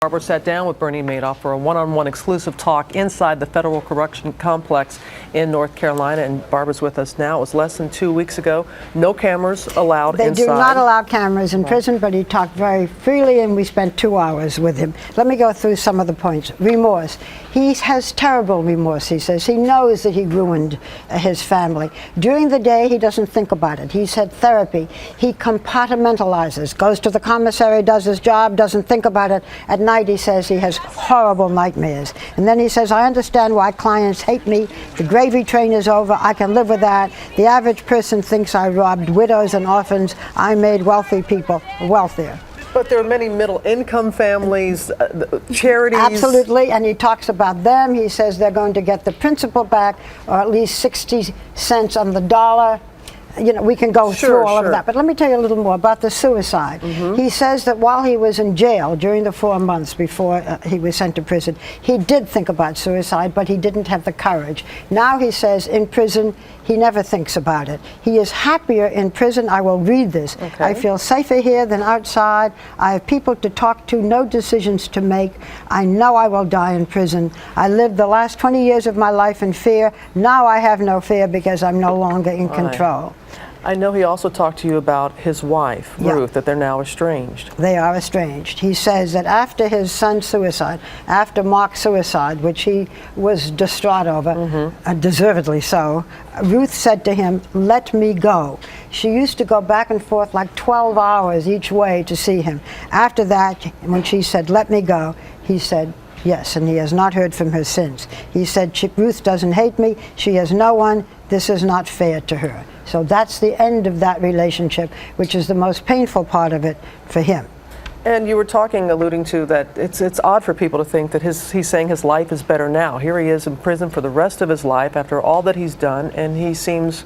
Barbara sat down with Bernie Madoff for a one-on-one exclusive talk inside the federal correction complex in North Carolina, and Barbara's with us now. It was less than 2 weeks ago. No cameras allowed inside. They do not allow cameras in prison, but he talked very freely, and we spent 2 hours with him. Let me go through some of the points. Remorse. He has terrible remorse, he says. He knows that he ruined his family. During the day, he doesn't think about it. He's had therapy. He compartmentalizes, goes to the commissary, does his job, doesn't think about it. At night, he says he has horrible nightmares. And then he says, I understand why clients hate me. The gravy train is over. I can live with that. The average person thinks I robbed widows and orphans. I made wealthy people wealthier. But there are many middle-income families, charities. Absolutely, and he talks about them. He says they're going to get the principal back, or at least 60 cents on the dollar. You know, we can go through all of that, but let me tell you a little more about the suicide. He says that while he was in jail during the 4 months before he was sent to prison, he did think about suicide, but he didn't have the courage. Now he says in prison, he never thinks about it. He is happier in prison. I will read this. Okay. I feel safer here than outside. I have people to talk to, no decisions to make. I know I will die in prison. I lived the last 20 years of my life in fear. Now I have no fear because I'm no longer in control. I know he also talked to you about his wife, Ruth, that they're now estranged. They are estranged. He says that after his son's suicide, after Mark's suicide, which he was distraught over, deservedly so, Ruth said to him, let me go. She used to go back and forth like 12 hours each way to see him. After that, when she said, let me go, he said, yes, and he has not heard from her since. He said, Ruth doesn't hate me. She has no one. This is not fair to her. So that's the end of that relationship, which is the most painful part of it for him. And you were alluding to that it's odd for people to think that he's saying his life is better now. Here he is in prison for the rest of his life after all that he's done, and he seems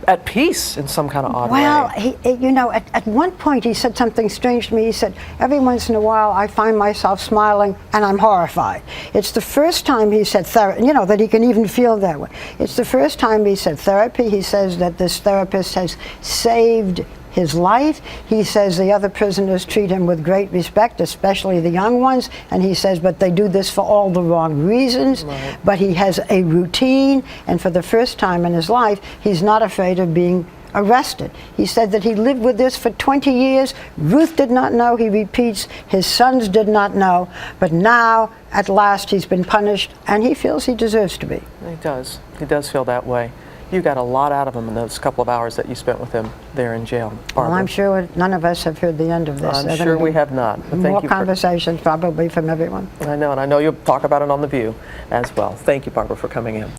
at peace in some kind of odd way. Well, you know, at one point he said something strange to me. He said, every once in a while I find myself smiling and I'm horrified. It's the first time he said therapy, you know, that he can even feel that way. It's the first time he said therapy. He says that this therapist has saved his life. He says the other prisoners treat him with great respect, especially the young ones, and he says, but they do this for all the wrong reasons. Right. But he has a routine, and for the first time in his life, he's not afraid of being arrested. He said that he lived with this for 20 years. Ruth did not know, he repeats. His sons did not know. But now, at last, he's been punished, and he feels he deserves to be. He does. He does feel that way. You got a lot out of him in those couple of hours that you spent with him there in jail, Barbara. Well, I'm sure none of us have heard the end of this. I'm sure we have not. But more conversations probably from everyone. I know, and I know you'll talk about it on The View as well. Thank you, Barbara, for coming in.